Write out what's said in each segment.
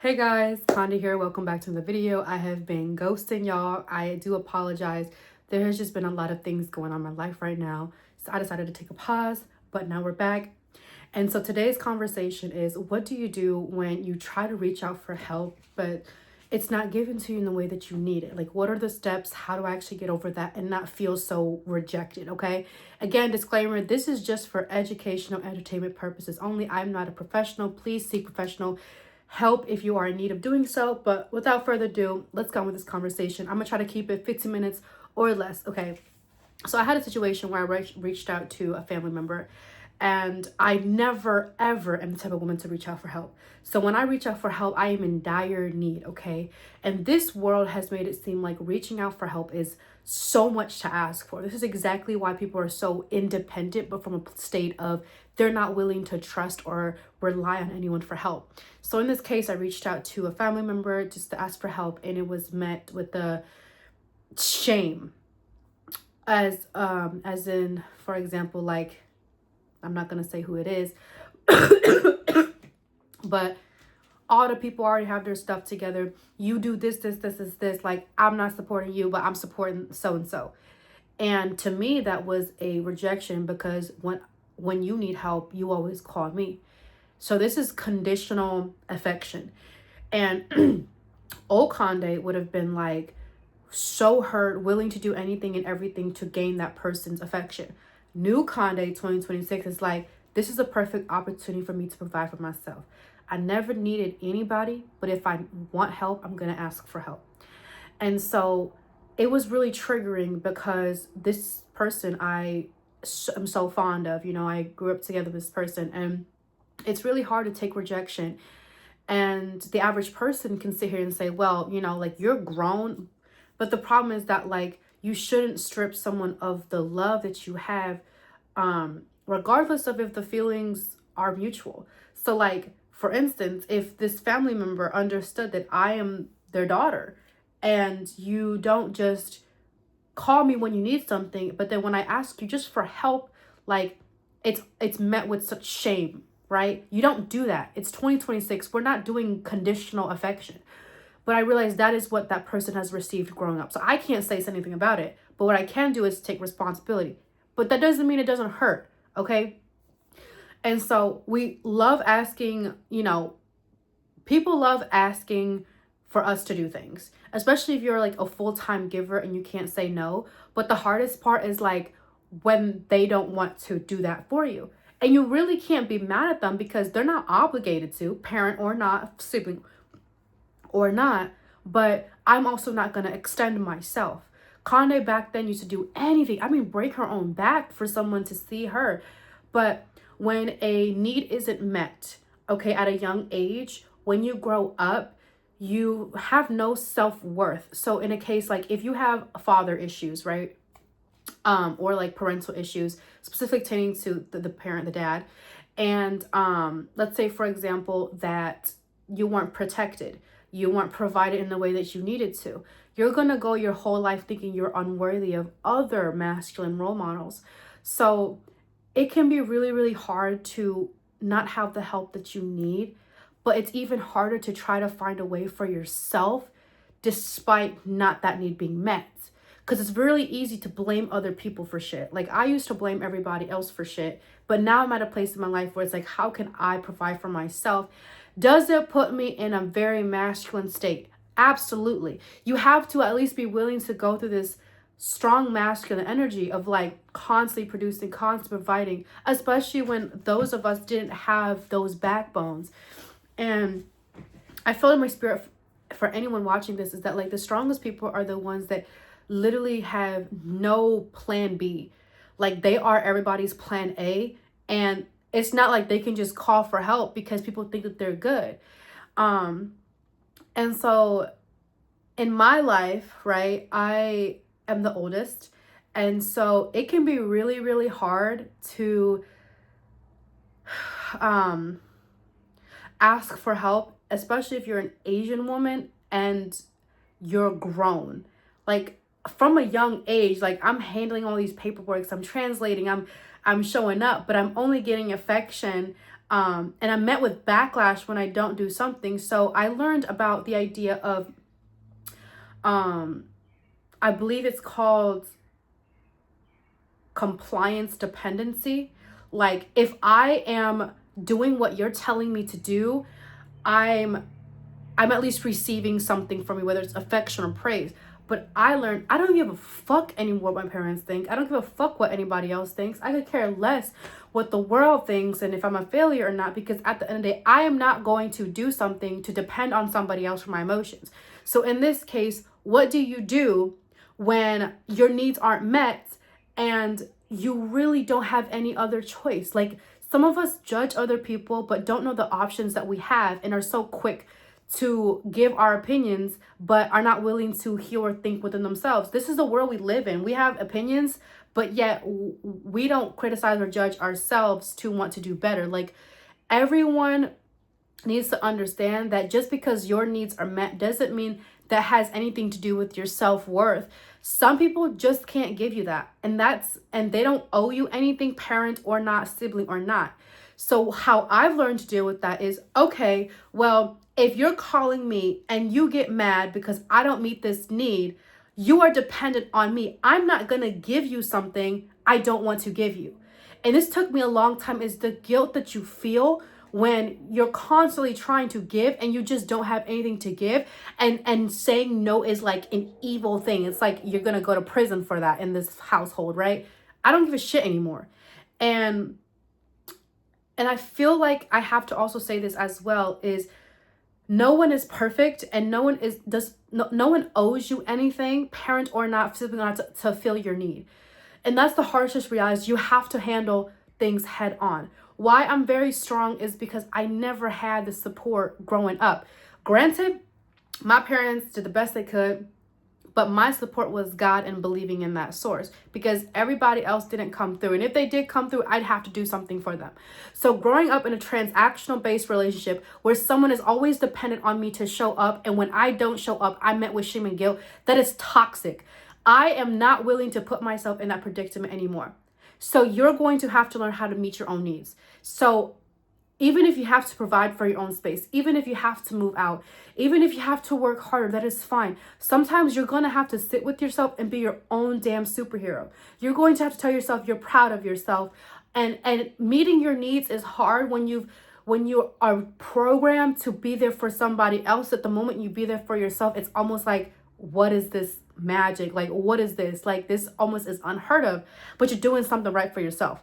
Hey guys, Conda here. Welcome back to the video. I have been ghosting y'all. I do apologize. There has just been a lot of things going on in my life right now. So I decided to take a pause, but now we're back. And so today's conversation is, what do you do when you try to reach out for help, but it's not given to you in the way that you need it? Like, what are the steps? How do I actually get over that and not feel so rejected? Okay. Again, disclaimer, this is just for educational entertainment purposes only. I'm not a professional. Please seek professional help if you are in need of doing so. But without further ado, let's go on with this conversation. I'm gonna try to keep it 15 minutes or less. Okay. So I had a situation where I reached out to a family member, and I never ever am the type of woman to reach out for help. So when I reach out for help, I am in dire need, okay? And this world has made it seem like reaching out for help is so much to ask for. This is exactly why people are so independent, but from a state of they're not willing to trust or rely on anyone for help. So in this case, I reached out to a family member just to ask for help, and it was met with the shame, as in, for example, like, I'm not gonna say who it is, but all the people already have their stuff together. You do this. Like, I'm not supporting you, but I'm supporting so and so. And to me, that was a rejection, because when you need help, you always call me. So this is conditional affection. And old Conde would have been like so hurt, willing to do anything and everything to gain that person's affection. New Conde 2026 is like, this is a perfect opportunity for me to provide for myself. I never needed anybody, but if I want help, I'm going to ask for help. And so it was really triggering, because this person I am so fond of, I grew up together with this person, and it's really hard to take rejection. And the average person can sit here and say, well, like, you're grown. But the problem is that, like, you shouldn't strip someone of the love that you have, regardless of if the feelings are mutual. So, like, for instance, if this family member understood that I am their daughter, and you don't just call me when you need something, but then when I ask you just for help, like, it's met with such shame, right? You don't do that. It's 2026. We're not doing conditional affection. But I realize that is what that person has received growing up. So I can't say anything about it. But what I can do is take responsibility. But that doesn't mean it doesn't hurt, okay? And so we love asking, people love asking for us to do things, especially if you're like a full-time giver and you can't say no. But the hardest part is, like, when they don't want to do that for you. And you really can't be mad at them, because they're not obligated to, parent or not, sibling or not. But I'm also not going to extend myself. Conde back then used to do anything. I mean, break her own back for someone to see her. But when a need isn't met, okay, at a young age, when you grow up, you have no self-worth. So in a case, like, if you have father issues, right? Or like parental issues, specific pertaining to the parent, the dad. And let's say, for example, that you weren't protected. You weren't provided in the way that you needed to. You're going to go your whole life thinking you're unworthy of other masculine role models. So it can be really, really hard to not have the help that you need, but it's even harder to try to find a way for yourself despite not that need being met. Because it's really easy to blame other people for shit. Like, I used to blame everybody else for shit, but now I'm at a place in my life where it's like, how can I provide for myself? Does it put me in a very masculine state? Absolutely. You have to at least be willing to go through this strong masculine energy of, like, constantly producing, constantly providing, especially when those of us didn't have those backbones. And I feel in my spirit, for anyone watching this, is that, like, the strongest people are the ones that literally have no plan B. Like, they are everybody's plan A, and it's not like they can just call for help because people think that they're good. And so in my life, right, I am the oldest, and so it can be really, really hard to ask for help, especially if you're an Asian woman and you're grown. Like, from a young age, like, I'm handling all these paperwork, I'm translating, I'm showing up, but I'm only getting affection And I'm met with backlash when I don't do something. So I learned about the idea of, I believe it's called compliance dependency. Like, if I am doing what you're telling me to do, I'm at least receiving something from you, whether it's affection or praise. But I learned I don't give a fuck anymore what my parents think. I don't give a fuck what anybody else thinks. I could care less what the world thinks and if I'm a failure or not, because at the end of the day, I am not going to do something to depend on somebody else for my emotions. So in this case, what do you do when your needs aren't met and you really don't have any other choice? Like, some of us judge other people but don't know the options that we have and are so quick to give our opinions but are not willing to hear or think within themselves. This is the world we live in. We have opinions, but yet we don't criticize or judge ourselves to want to do better. Like, everyone needs to understand that just because your needs are met doesn't mean that has anything to do with your self-worth. Some people just can't give you that, and they don't owe you anything, parent or not, sibling or not. So how I've learned to deal with that is, okay, well, if you're calling me and you get mad because I don't meet this need, you are dependent on me. I'm not going to give you something I don't want to give you. And this took me a long time, is the guilt that you feel when you're constantly trying to give and you just don't have anything to give, and saying no is like an evil thing. It's like you're going to go to prison for that in this household, right? I don't give a shit anymore. And I feel like I have to also say this as well, is no one is perfect and no one owes you anything, parent or not, sibling or not, to fill your need. And that's the harshest reality. You have to handle things head on. Why I'm very strong is because I never had the support growing up. Granted, my parents did the best they could, but my support was God and believing in that source, because everybody else didn't come through. And if they did come through, I'd have to do something for them. So growing up in a transactional based relationship where someone is always dependent on me to show up, and when I don't show up, I'm met with shame and guilt, that is toxic. I am not willing to put myself in that predicament anymore. So you're going to have to learn how to meet your own needs. So even if you have to provide for your own space, even if you have to move out, even if you have to work harder, that is fine. Sometimes you're going to have to sit with yourself and be your own damn superhero. You're going to have to tell yourself you're proud of yourself. And meeting your needs is hard when you are programmed to be there for somebody else. At the moment you be there for yourself, it's almost like, what is this magic? Like, what is this? Like, this almost is unheard of, but you're doing something right for yourself.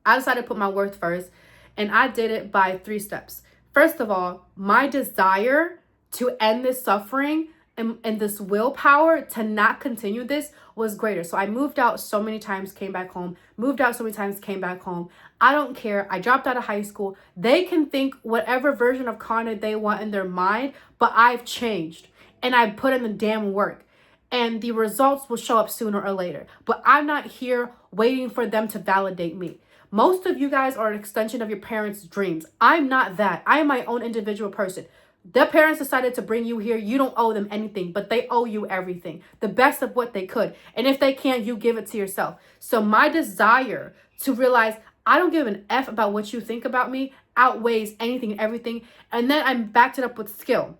I decided to put my worth first. And I did it by 3 steps. First of all, my desire to end this suffering and this willpower to not continue this was greater. So I moved out so many times, came back home, moved out so many times, came back home. I don't care. I dropped out of high school. They can think whatever version of Connor they want in their mind, but I've changed and I put in the damn work. And the results will show up sooner or later. But I'm not here waiting for them to validate me. Most of you guys are an extension of your parents' dreams. I'm not that. I am my own individual person. Their parents decided to bring you here. You don't owe them anything, but they owe you everything. The best of what they could. And if they can't, you give it to yourself. So my desire to realize I don't give an F about what you think about me outweighs anything and everything. And then I backed it up with skill.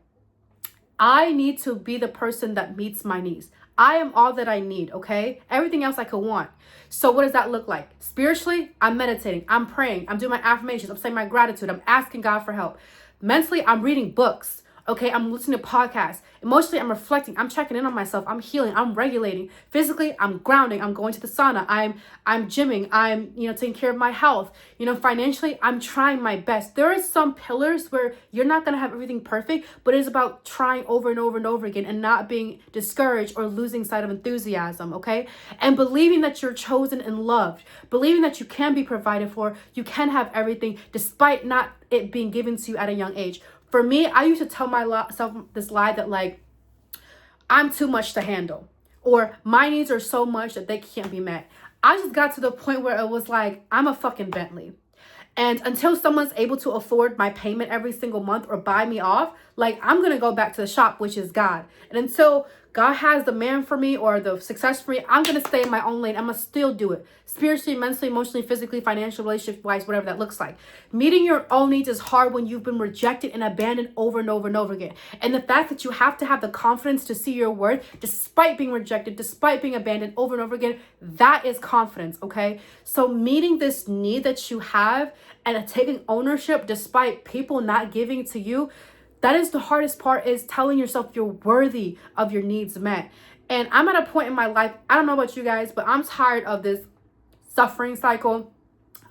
I need to be the person that meets my needs. I am all that I need, okay? Everything else I could want. So what does that look like? Spiritually, I'm meditating, I'm praying, I'm doing my affirmations, I'm saying my gratitude, I'm asking God for help. Mentally, I'm reading books, okay? I'm listening to podcasts. Emotionally, I'm reflecting, I'm checking in on myself, I'm healing, I'm regulating. Physically, I'm grounding, I'm going to the sauna, I'm gymming, I'm, taking care of my health. Financially, I'm trying my best. There are some pillars where you're not going to have everything perfect, but it's about trying over and over and over again and not being discouraged or losing sight of enthusiasm, okay? And believing that you're chosen and loved, believing that you can be provided for, you can have everything despite not it being given to you at a young age. For me, I used to tell myself this lie that, like, I'm too much to handle, or my needs are so much that they can't be met. I just got to the point where it was like, I'm a fucking Bentley. And until someone's able to afford my payment every single month or buy me off, like, I'm going to go back to the shop, which is God. And until God has the man for me or the success for me, I'm going to stay in my own lane. I'm going to still do it. Spiritually, mentally, emotionally, physically, financial, relationship wise, whatever that looks like. Meeting your own needs is hard when you've been rejected and abandoned over and over and over again. And the fact that you have to have the confidence to see your worth despite being rejected, despite being abandoned over and over again, that is confidence, okay? So meeting this need that you have and taking ownership despite people not giving to you, that is the hardest part, is telling yourself you're worthy of your needs met. And I'm at a point in my life, I don't know about you guys, but I'm tired of this suffering cycle.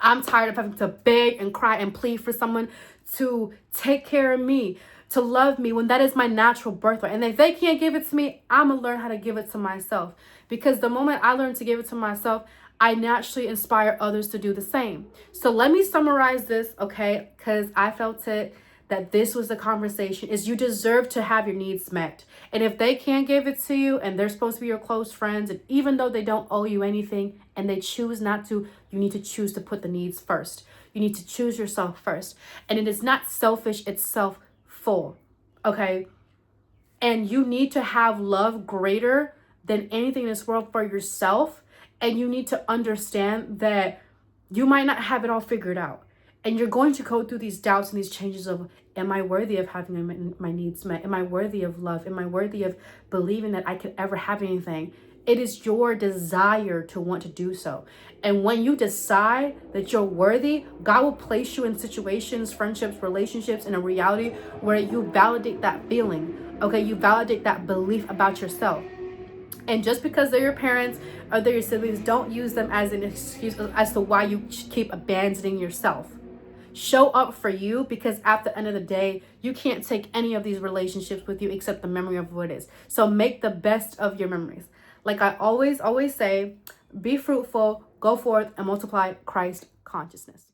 I'm tired of having to beg and cry and plead for someone to take care of me, to love me, when that is my natural birthright. And if they can't give it to me, I'm going to learn how to give it to myself. Because the moment I learn to give it to myself, I naturally inspire others to do the same. So let me summarize this, okay? Because I felt it that this was the conversation, is you deserve to have your needs met. And if they can't give it to you and they're supposed to be your close friends, and even though they don't owe you anything and they choose not to, you need to choose to put the needs first. You need to choose yourself first. And it is not selfish, it's self-full, okay? And you need to have love greater than anything in this world for yourself. And you need to understand that you might not have it all figured out. And you're going to go through these doubts and these changes of, am I worthy of having my needs met? Am I worthy of love? Am I worthy of believing that I could ever have anything? It is your desire to want to do so. And when you decide that you're worthy, God will place you in situations, friendships, relationships, in a reality where you validate that feeling. Okay, you validate that belief about yourself. And just because they're your parents or they're your siblings, don't use them as an excuse as to why you keep abandoning yourself. Show up for you, because at the end of the day, you can't take any of these relationships with you except the memory of what it is. So make the best of your memories. Like I always say, be fruitful, go forth, and multiply Christ consciousness.